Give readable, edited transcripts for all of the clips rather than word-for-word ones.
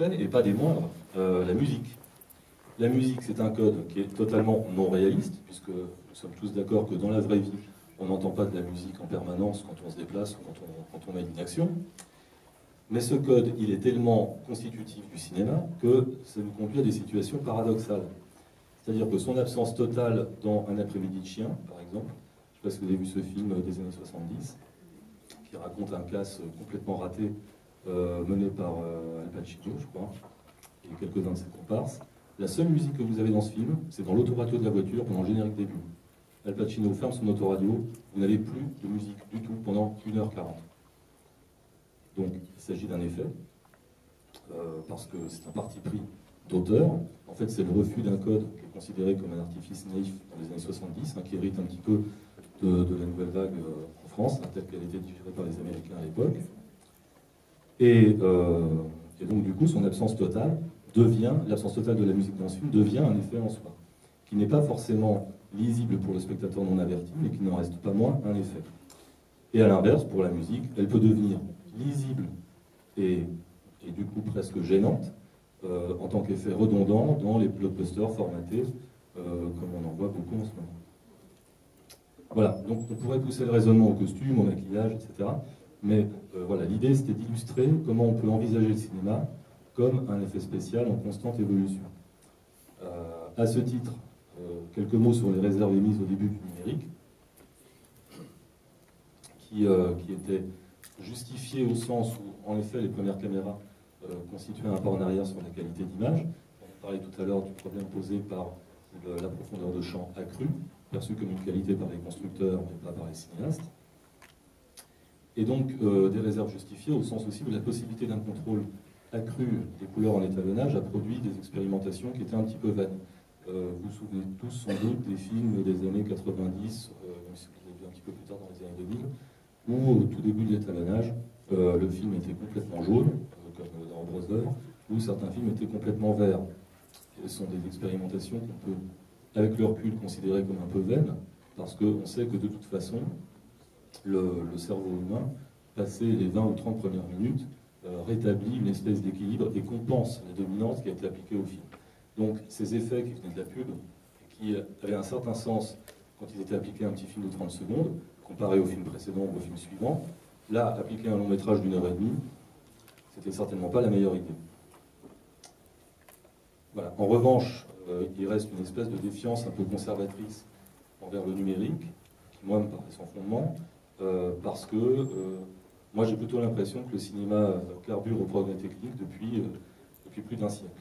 effets, et pas des moindres, la musique. La musique, c'est un code qui est totalement non réaliste, puisque nous sommes tous d'accord que dans la vraie vie, on n'entend pas de la musique en permanence quand on se déplace ou quand on mène une action. Mais ce code, il est tellement constitutif du cinéma que ça nous conduit à des situations paradoxales. C'est-à-dire que son absence totale dans Un après-midi de chien, par exemple, je ne sais pas si vous avez vu ce film des années 70, qui raconte un casse complètement raté mené par Al Pacino, je crois, et quelques-uns de ses comparses. La seule musique que vous avez dans ce film, c'est dans l'autoradio de la voiture pendant le générique début. Al Pacino ferme son autoradio, vous n'avez plus de musique du tout pendant 1h40. Donc il s'agit d'un effet, parce que c'est un parti pris d'auteur. En fait, c'est le refus d'un code qui est considéré comme un artifice naïf dans les années 70, qui hérite un petit peu de la nouvelle vague en France, telle qu'elle était digérée par les Américains à l'époque. Et donc, du coup, son absence totale l'absence totale de la musique dans ce film devient un effet en soi, qui n'est pas forcément lisible pour le spectateur non averti, mais qui n'en reste pas moins un effet. Et à l'inverse, pour la musique, elle peut devenir lisible et du coup presque gênante en tant qu'effet redondant dans les blockbusters formatés, comme on en voit beaucoup en ce moment. Voilà, donc on pourrait pousser le raisonnement au costume, au maquillage, etc. Mais voilà, l'idée c'était d'illustrer comment on peut envisager le cinéma comme un effet spécial en constante évolution. À ce titre, quelques mots sur les réserves émises au début du numérique, qui étaient justifiées au sens où, en effet, les premières caméras constituaient un pas en arrière sur la qualité d'image. On parlait tout à l'heure du problème posé par la profondeur de champ accrue, perçue comme une qualité par les constructeurs, mais pas par les cinéastes. Et donc, des réserves justifiées au sens aussi où la possibilité d'un contrôle accru des couleurs en étalonnage a produit des expérimentations qui étaient un petit peu vaines. Vous vous souvenez tous sans doute des films des années 90, même si vous les avez vus un petit peu plus tard dans les années 2000, où au tout début de l'étalonnage, le film était complètement jaune, comme dans Brother, ou certains films étaient complètement verts. Ce sont des expérimentations qu'on peut, avec le recul, considérer comme un peu vaines, parce qu'on sait que de toute façon, le cerveau humain, passé les 20 ou 30 premières minutes, rétablit une espèce d'équilibre et compense la dominance qui a été appliquée au film. Donc ces effets qui venaient de la pub, et qui avaient un certain sens quand ils étaient appliqués à un petit film de 30 secondes, comparé au film précédent ou au film suivant, là, appliquer un long métrage d'1 heure et demie, c'était certainement pas la meilleure idée. Voilà. En revanche, il reste une espèce de défiance un peu conservatrice envers le numérique, qui moi me paraît sans fondement, parce que moi j'ai plutôt l'impression que le cinéma carbure au progrès technique depuis plus d'un siècle.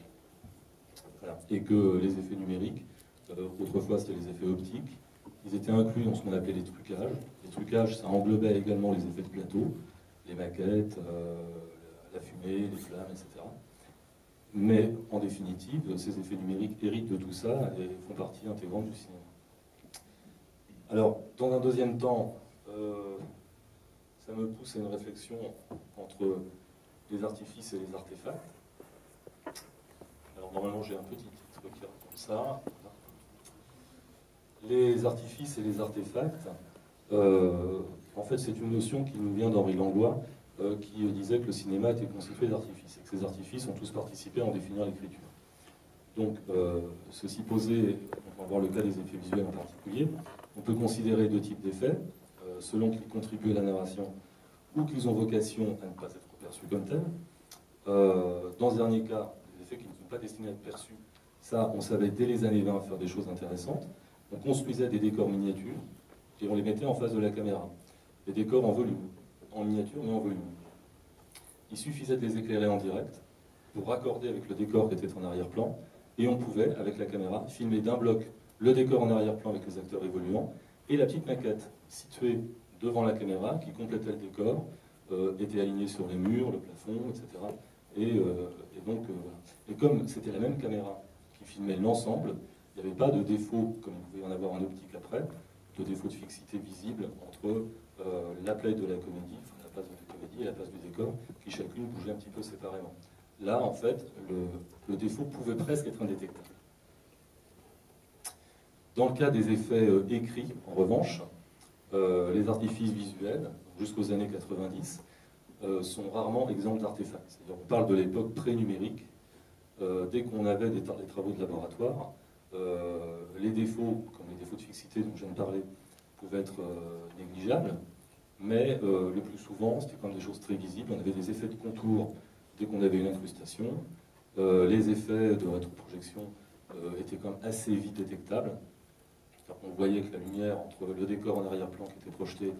Voilà. Et que les effets numériques, autrefois c'était les effets optiques, ils étaient inclus dans ce qu'on appelait les trucages. Les trucages, ça englobait également les effets de plateau, les maquettes, la fumée, les flammes, etc. Mais en définitive, ces effets numériques héritent de tout ça et font partie intégrante du cinéma. Alors, dans un deuxième temps, ça me pousse à une réflexion entre les artifices et les artefacts. Alors, normalement, j'ai un petit titre qui raconte ça. Les artifices et les artefacts, en fait, c'est une notion qui nous vient d'Henri Langlois, qui disait que le cinéma était constitué d'artifices, et que ces artifices ont tous participé à en définir l'écriture. Donc, ceci posé, on va voir le cas des effets visuels en particulier, on peut considérer deux types d'effets, selon qu'ils contribuent à la narration ou qu'ils ont vocation à ne pas être perçus comme tels. Dans ce dernier cas, des effets qui ne sont pas destinés à être perçus, ça, on savait dès les années 20 faire des choses intéressantes. On construisait des décors miniatures et on les mettait en face de la caméra. Des décors en volume, en miniature mais en volume. Il suffisait de les éclairer en direct pour raccorder avec le décor qui était en arrière-plan et on pouvait, avec la caméra, filmer d'un bloc le décor en arrière-plan avec les acteurs évoluants et la petite maquette située devant la caméra qui complétait le décor, était alignée sur les murs, le plafond, etc. Et donc, voilà. Et comme c'était la même caméra qui filmait l'ensemble, il n'y avait pas de défaut, comme il pouvait y en avoir en optique après, de défaut de fixité visible entre la plaie de la comédie, enfin la place de la comédie et la place du décor, qui chacune bougeait un petit peu séparément. Là, en fait, le défaut pouvait presque être indétectable. Dans le cas des effets écrits, en revanche, les artifices visuels, jusqu'aux années 90, sont rarement exempts d'artefacts. C'est-à-dire on parle de l'époque pré-numérique. Dès qu'on avait des travaux de laboratoire, les défauts, comme les défauts de fixité dont je viens de parler, pouvaient être négligeables, mais le plus souvent, c'était quand même des choses très visibles. On avait des effets de contour dès qu'on avait une incrustation. Les effets de rétroprojection étaient quand même assez vite détectables. On voyait que la lumière entre le décor en arrière-plan qui était projeté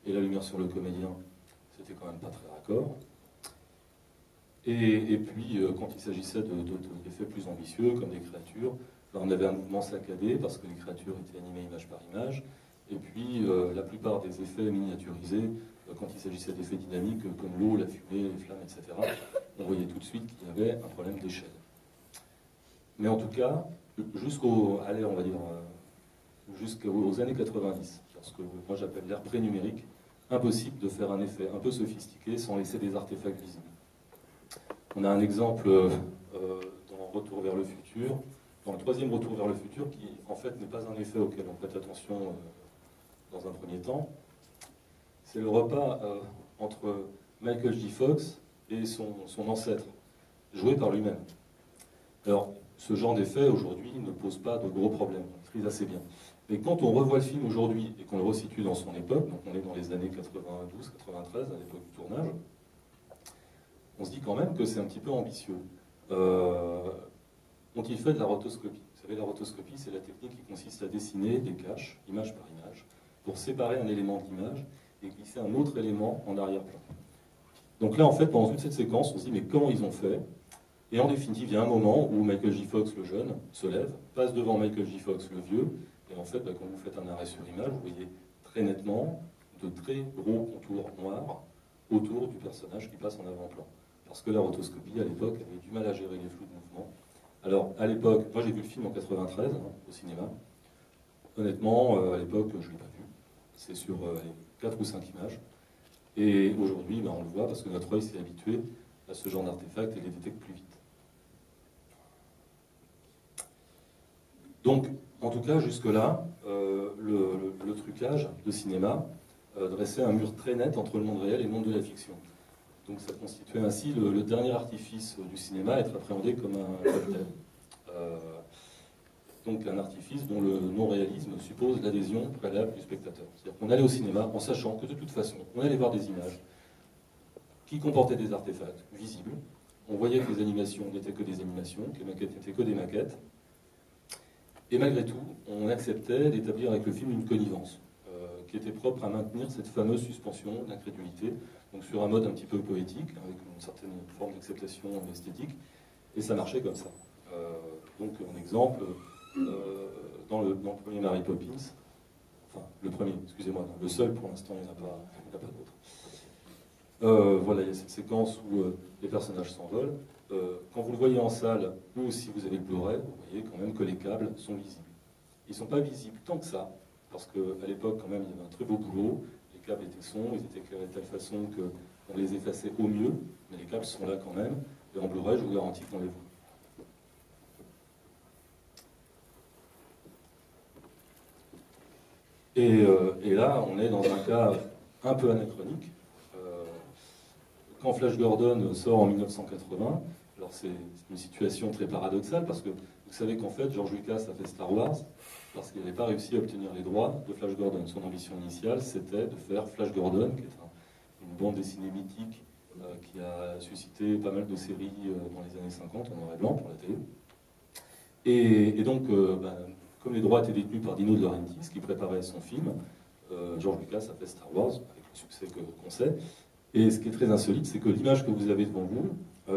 et la lumière sur le comédien, c'était quand même pas très raccord. Et puis, quand il s'agissait d'effets plus ambitieux, comme des créatures, là, on avait un mouvement saccadé, parce que les créatures étaient animées image par image. Et puis, la plupart des effets miniaturisés, quand il s'agissait d'effets dynamiques, comme l'eau, la fumée, les flammes, etc., on voyait tout de suite qu'il y avait un problème d'échelle. Mais en tout cas, allez, on va dire, jusqu'aux années 90, parce que moi j'appelle l'ère pré-numérique, impossible de faire un effet un peu sophistiqué sans laisser des artefacts visibles. On a un exemple dans Retour vers le futur, dans le troisième Retour vers le futur, qui en fait n'est pas un effet auquel on prête attention dans un premier temps. C'est le repas entre Michael J. Fox et son ancêtre, joué par lui-même. Alors, ce genre d'effet, aujourd'hui, ne pose pas de gros problèmes, on maîtrise assez bien. Mais quand on revoit le film aujourd'hui et qu'on le resitue dans son époque, donc on est dans les années 92-93, à l'époque du tournage, on se dit quand même que c'est un petit peu ambitieux. Ont-ils fait de la rotoscopie? Vous savez, la rotoscopie, c'est la technique qui consiste à dessiner des caches, image par image, pour séparer un élément de l'image et glisser un autre élément en arrière-plan. Donc là, en fait, pendant toute cette séquence, on se dit, mais comment ils ont fait? Et en définitive, il y a un moment où Michael J. Fox, le jeune, se lève, passe devant Michael J. Fox, le vieux, et en fait, quand vous faites un arrêt sur image, vous voyez très nettement de très gros contours noirs autour du personnage qui passe en avant-plan. Parce que la rotoscopie, à l'époque, avait du mal à gérer les flous de mouvement. Alors, à l'époque, moi j'ai vu le film en 93, au cinéma. Honnêtement, à l'époque, je ne l'ai pas vu. C'est sur 4 ou 5 images. Et aujourd'hui, on le voit parce que notre œil s'est habitué à ce genre d'artefacts et les détecte plus vite. Donc, en tout cas, jusque-là, le trucage de cinéma dressait un mur très net entre le monde réel et le monde de la fiction. Donc ça constituait ainsi le dernier artifice du cinéma à être appréhendé comme un cocktail. Donc un artifice dont le non-réalisme suppose l'adhésion préalable du spectateur. C'est-à-dire qu'on allait au cinéma en sachant que de toute façon, on allait voir des images qui comportaient des artefacts visibles. On voyait que les animations n'étaient que des animations, que les maquettes n'étaient que des maquettes. Et malgré tout, on acceptait d'établir avec le film une connivence qui était propre à maintenir cette fameuse suspension d'incrédulité, donc sur un mode un petit peu poétique, avec une certaine forme d'acceptation esthétique, et ça marchait comme ça. Donc, un exemple, dans le premier Mary Poppins, enfin, le premier, excusez-moi, le seul pour l'instant, il n'y en a pas d'autre. Voilà, il y a cette séquence où les personnages s'envolent. Quand vous le voyez en salle, ou si vous avez le Blu-ray, vous voyez quand même que les câbles sont visibles. Ils ne sont pas visibles tant que ça, parce qu'à l'époque, quand même, il y avait un très beau boulot. Les câbles étaient sombres, ils étaient éclairés de telle façon qu'on les effaçait au mieux, mais les câbles sont là quand même. Et en Blu-ray, je vous garantis qu'on les voit. Et là, on est dans un cas un peu anachronique. Quand Flash Gordon sort en 1980, alors c'est une situation très paradoxale, parce que vous savez qu'en fait, George Lucas a fait Star Wars parce qu'il n'avait pas réussi à obtenir les droits de Flash Gordon. Son ambition initiale, c'était de faire Flash Gordon, qui est une bande dessinée mythique qui a suscité pas mal de séries dans les années 50 en noir et blanc pour la télé. Et donc, comme les droits étaient détenus par Dino De Laurentiis, qui préparait son film, George Lucas a fait Star Wars, avec le succès qu'on sait. Et ce qui est très insolite, c'est que l'image que vous avez devant vous,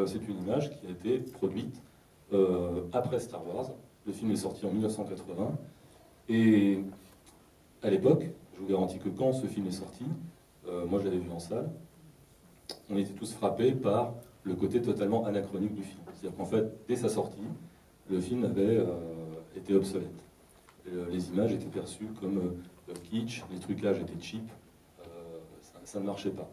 c'est une image qui a été produite après Star Wars. Le film est sorti en 1980. Et à l'époque, je vous garantis que quand ce film est sorti, moi je l'avais vu en salle, on était tous frappés par le côté totalement anachronique du film. C'est-à-dire qu'en fait, dès sa sortie, le film avait été obsolète. Les images étaient perçues comme kitsch, les trucages étaient cheap, ça ne marchait pas.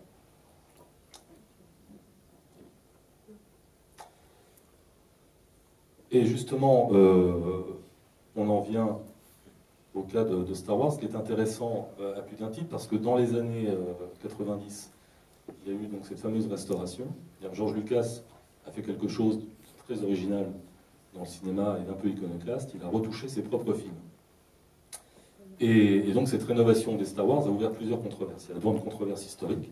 Et justement, on en vient au cas de Star Wars, qui est intéressant à plus d'un titre, parce que dans les années 90, il y a eu donc cette fameuse restauration. George Lucas a fait quelque chose de très original dans le cinéma et d'un peu iconoclaste. Il a retouché ses propres films. Et donc cette rénovation des Star Wars a ouvert plusieurs controverses. Il y a d'abord une controverse historique,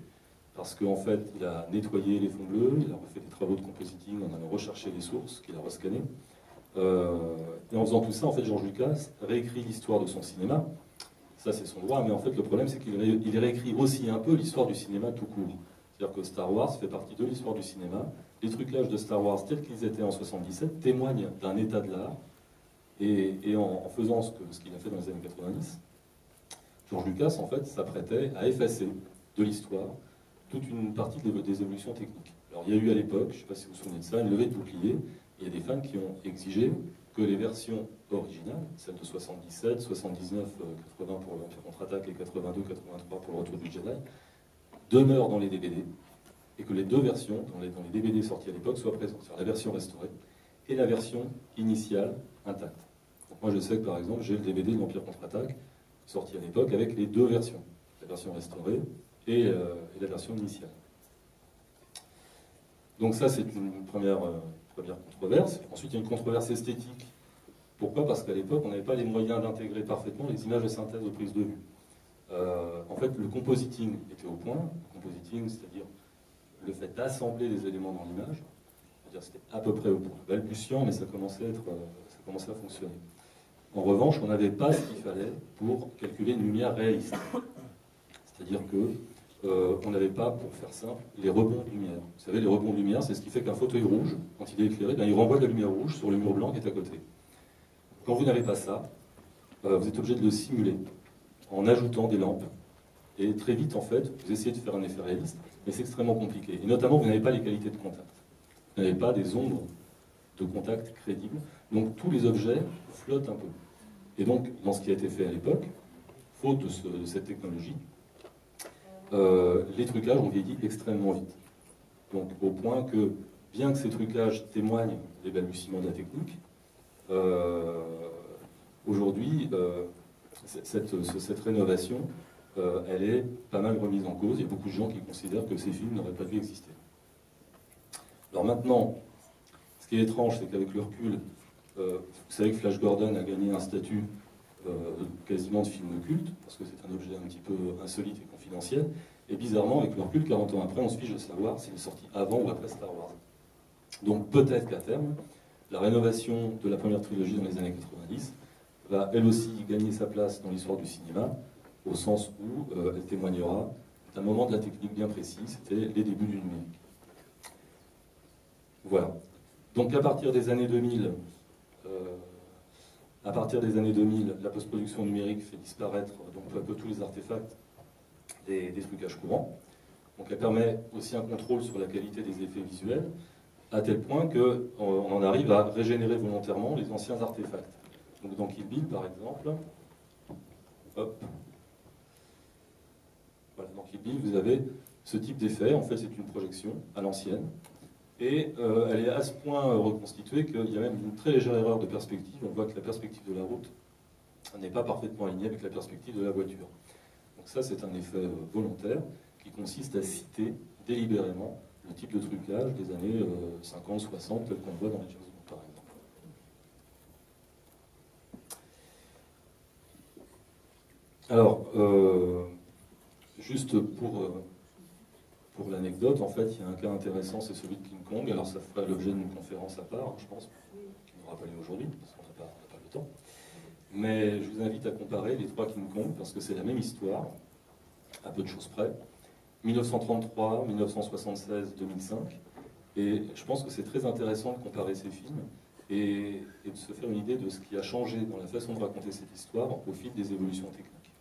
parce qu'en fait, il a nettoyé les fonds bleus, il a refait des travaux de compositing en allant rechercher les sources, qu'il a rescannées. Et en faisant tout ça, en fait, George Lucas réécrit l'histoire de son cinéma. Ça, c'est son droit, mais en fait, le problème, c'est qu'il réécrit aussi un peu l'histoire du cinéma tout court. C'est-à-dire que Star Wars fait partie de l'histoire du cinéma. Les trucages de Star Wars, tels qu'ils étaient en 77, témoignent d'un état de l'art. Et en faisant ce qu'il a fait dans les années 90, George Lucas, en fait, s'apprêtait à effacer de l'histoire toute une partie des évolutions techniques. Alors, il y a eu à l'époque, je ne sais pas si vous vous souvenez de ça, une levée de bouclier. Il y a des fans qui ont exigé que les versions originales, celles de 77, 79, 80 pour l'Empire contre-attaque et 82, 83 pour le Retour du Jedi, demeurent dans les DVD, et que les deux versions, dans les DVD sortis à l'époque, soient présentes. C'est-à-dire la version restaurée et la version initiale intacte. Donc moi je sais que par exemple, j'ai le DVD de l'Empire contre-attaque, sorti à l'époque, avec les deux versions, la version restaurée et la version initiale. Donc ça, c'est une première controverse. Ensuite, il y a une controverse esthétique. Pourquoi? Parce qu'à l'époque, on n'avait pas les moyens d'intégrer parfaitement les images de synthèse aux prises de vue. En fait, le compositing était au point. Le compositing, c'est-à-dire le fait d'assembler les éléments dans l'image, c'est-à-dire c'était à peu près au point. Balbutiant, mais ça commençait à fonctionner. En revanche, on n'avait pas ce qu'il fallait pour calculer une lumière réaliste. C'est-à-dire que on n'avait pas, pour faire simple, les rebonds de lumière. Vous savez, les rebonds de lumière, c'est ce qui fait qu'un fauteuil rouge, quand il est éclairé, il renvoie de la lumière rouge sur le mur blanc qui est à côté. Quand vous n'avez pas ça, vous êtes obligé de le simuler en ajoutant des lampes. Et très vite, en fait, vous essayez de faire un effet réaliste, mais c'est extrêmement compliqué. Et notamment, vous n'avez pas les qualités de contact. Vous n'avez pas des ombres de contact crédibles. Donc, tous les objets flottent un peu. Et donc, dans ce qui a été fait à l'époque, faute de cette technologie, les trucages ont vieilli extrêmement vite. Donc, au point que, bien que ces trucages témoignent des balbutiements de la technique, aujourd'hui, cette rénovation, elle est pas mal remise en cause. Il y a beaucoup de gens qui considèrent que ces films n'auraient pas dû exister. Alors maintenant, ce qui est étrange, c'est qu'avec le recul, vous savez que Flash Gordon a gagné un statut quasiment de film culte, parce que c'est un objet un petit peu insolite et confidentiel. Et bizarrement, avec le recul, 40 ans après, on se fiche de savoir s'il est sorti avant ou après Star Wars. Donc peut-être qu'à terme, la rénovation de la première trilogie dans les années 90 va elle aussi gagner sa place dans l'histoire du cinéma, au sens où elle témoignera d'un moment de la technique bien précis, c'était les débuts du numérique. Voilà. Donc à partir des années 2000, la post-production numérique fait disparaître donc peu à peu tous les artefacts des trucages courants. Donc elle permet aussi un contrôle sur la qualité des effets visuels, à tel point qu'on en arrive à régénérer volontairement les anciens artefacts. Donc dans Kill Bill, par exemple, hop, voilà, dans Kill Bill, vous avez ce type d'effet. En fait, c'est une projection à l'ancienne. Et elle est à ce point reconstituée qu'il y a même une très légère erreur de perspective. On voit que la perspective de la route n'est pas parfaitement alignée avec la perspective de la voiture. Donc ça, c'est un effet volontaire qui consiste à citer délibérément le type de trucage des années 50, 60, tel qu'on voit dans les James Bond, par exemple. Alors, juste pour l'anecdote, en fait, il y a un cas intéressant, c'est celui de King Kong. Alors ça fera l'objet d'une conférence à part, je pense, qui ne n'aura pas lieu aujourd'hui, parce qu'on n'a pas le temps. Mais je vous invite à comparer les trois King Kong, parce que c'est la même histoire, à peu de choses près. 1933, 1976, 2005. Et je pense que c'est très intéressant de comparer ces films et de se faire une idée de ce qui a changé dans la façon de raconter cette histoire au fil des évolutions techniques.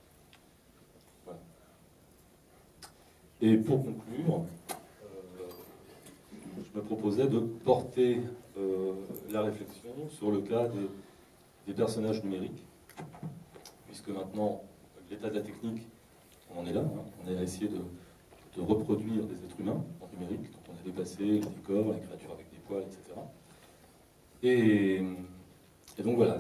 Voilà. Et pour conclure, je me proposais de porter la réflexion sur le cas des personnages numériques, puisque maintenant, l'état de la technique, on en est là, hein, on est à essayer de reproduire des êtres humains en numérique, quand on a dépassé les décors, les créatures avec des poils, etc. Et donc voilà,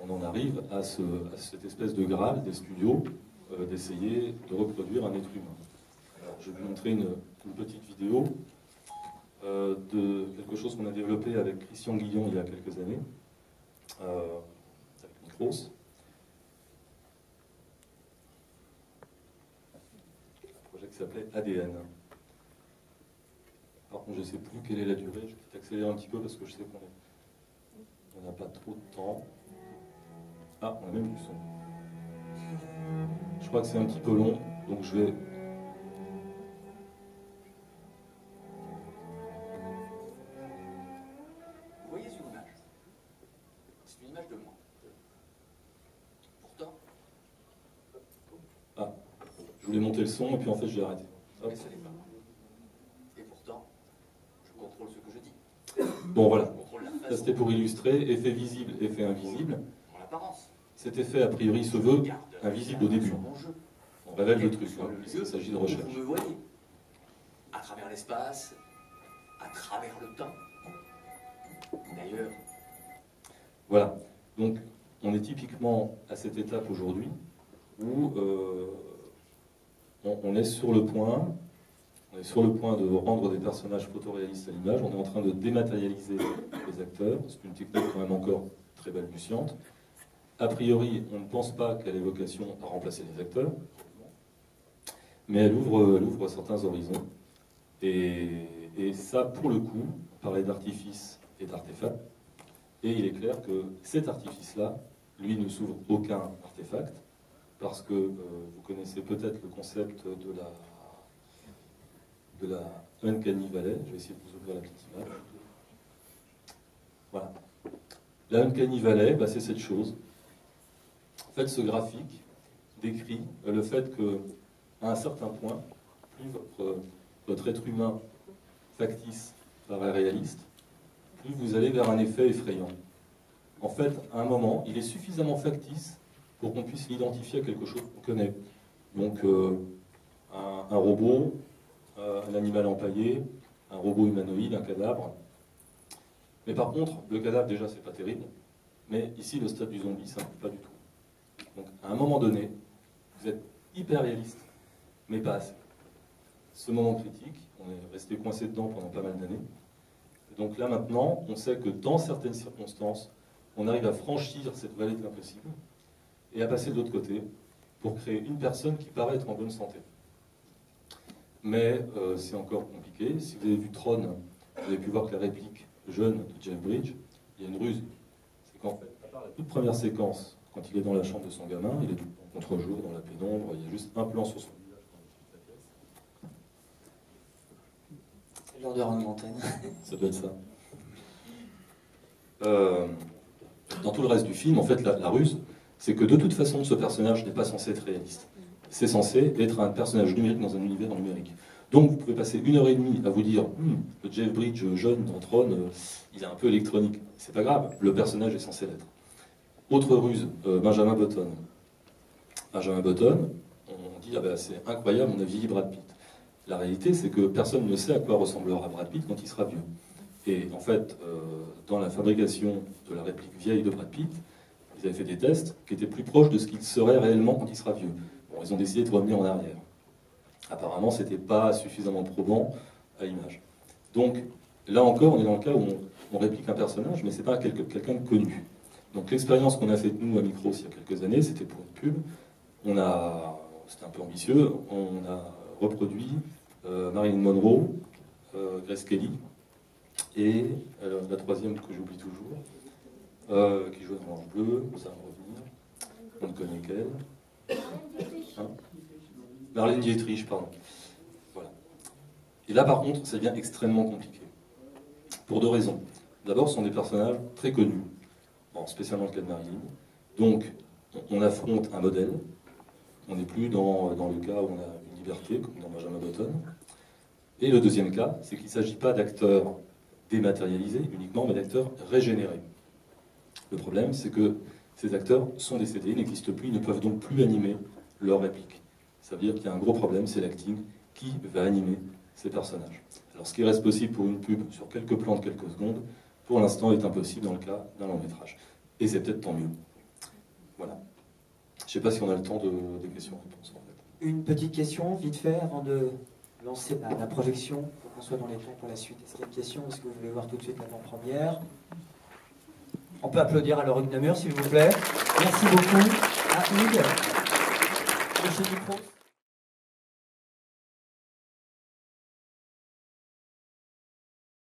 on en arrive à cette espèce de graal des studios d'essayer de reproduire un être humain. je vais vous montrer une petite vidéo de quelque chose qu'on a développé avec Christian Guillon il y a quelques années, avec Micros. Un projet qui s'appelait ADN. Par contre, je ne sais plus quelle est la durée, je vais peut-être accélérer un petit peu parce que je sais qu'on n'a pas trop de temps. Ah, on a même du son. Je crois que c'est un petit peu long, donc je vais... Vous voyez une image. C'est une image de moi. Pourtant... Ah, je voulais monter le son et puis en fait je l'ai arrêté. Mais ce n'est pas moi. Et pourtant, je contrôle ce que je dis. Bon voilà, Je contrôle la ça façon c'était pour illustrer, effet visible, effet invisible. en apparence. Cet effet a priori se veut Garde invisible au début. sur mon jeu. On révèle le truc, Quel que soit hein, le puisqu'il lieu s'agit de où recherche. vous me voyez. À travers l'espace, à travers le temps. D'ailleurs, Voilà, donc on est typiquement à cette étape aujourd'hui où on est sur le point, de rendre des personnages photoréalistes à l'image, on est en train de dématérialiser les acteurs, c'est une technique quand même encore très balbutiante. A priori, on ne pense pas qu'elle ait vocation à remplacer les acteurs, mais elle ouvre certains horizons. Et ça, pour le coup, on parlait d'artifice et d'artefact, et il est clair que cet artifice-là, lui, ne s'ouvre aucun artefact, parce que vous connaissez peut-être le concept de la Uncanny Valley. Je vais essayer de vous ouvrir la petite image. Voilà. La Uncanny Valley, bah, c'est cette chose. En fait, ce graphique décrit le fait qu'à un certain point, plus votre être humain factice paraît réaliste, plus vous allez vers un effet effrayant. En fait, à un moment, il est suffisamment factice pour qu'on puisse l'identifier à quelque chose qu'on connaît. Donc, un robot, un animal empaillé, un robot humanoïde, un cadavre. Mais par contre, le cadavre, déjà, c'est pas terrible. Mais ici, le stade du zombie, ça ne pas du tout. Donc, à un moment donné, vous êtes hyper réaliste, mais pas assez. Ce moment critique, on est resté coincé dedans pendant pas mal d'années. Donc là, maintenant, on sait que dans certaines circonstances, on arrive à franchir cette vallée de l'impossible et à passer de l'autre côté pour créer une personne qui paraît être en bonne santé. Mais c'est encore compliqué. Si vous avez vu Tron, vous avez pu voir que la réplique jeune de Jeff Bridges, il y a une ruse. C'est qu'en fait, à part la toute première séquence, quand il est dans la chambre de son gamin, il est en contre-jour, dans la pénombre, il y a juste un plan sur son visage. C'est l'heure de rendre l'antenne. Ça doit être ça. Dans tout le reste du film, en fait, la ruse, c'est que de toute façon, ce personnage n'est pas censé être réaliste. C'est censé être un personnage numérique dans un univers numérique. Donc, vous pouvez passer 1h30 à vous dire le Jeff Bridges jeune dans Tron, il est un peu électronique. C'est pas grave, le personnage est censé l'être. Autre ruse, Benjamin Button. Benjamin Button, on dit, ah ben, c'est incroyable, on a vieilli Brad Pitt. La réalité, c'est que personne ne sait à quoi ressemblera Brad Pitt quand il sera vieux. Et en fait, dans la fabrication de la réplique vieille de Brad Pitt, ils avaient fait des tests qui étaient plus proches de ce qu'il serait réellement quand il sera vieux. Bon, ils ont décidé de revenir en arrière. Apparemment, c'était pas suffisamment probant à l'image. Donc, là encore, on est dans le cas où on réplique un personnage, mais c'est pas quelqu'un de connu. Donc, l'expérience qu'on a faite, nous, à Micros, il y a quelques années, c'était pour une pub. C'était un peu ambitieux, on a reproduit Marilyn Monroe, Grace Kelly, et la troisième que j'oublie toujours, qui joue dans l'Ange Bleu, ça va revenir, on ne connaît qu'elle. Hein, Marlène Dietrich, pardon. Voilà. Et là, par contre, ça devient extrêmement compliqué. Pour deux raisons. D'abord, ce sont des personnages très connus, bon, spécialement le cas de Marilyn. Donc, on affronte un modèle. On n'est plus dans le cas où on a une liberté, comme dans Benjamin Button. Et le deuxième cas, c'est qu'il ne s'agit pas d'acteurs dématérialisés uniquement, mais d'acteurs régénérés. Le problème, c'est que ces acteurs sont décédés, n'existent plus, ils ne peuvent donc plus animer leur réplique. Ça veut dire qu'il y a un gros problème, c'est l'acting qui va animer ces personnages. Alors ce qui reste possible pour une pub sur quelques plans de quelques secondes, pour l'instant est impossible dans le cas d'un long métrage. Et c'est peut-être tant mieux. Voilà. Je ne sais pas si on a le temps des questions-réponses en fait. Une petite question, vite fait, avant de lancer la projection pour qu'on soit dans les temps pour la suite. Est-ce qu'il y a une question? Est-ce que vous voulez voir tout de suite l'avant-première? On peut applaudir à Laurent Namur, s'il vous plaît. Merci beaucoup à Hugues. Monsieur Ducrot.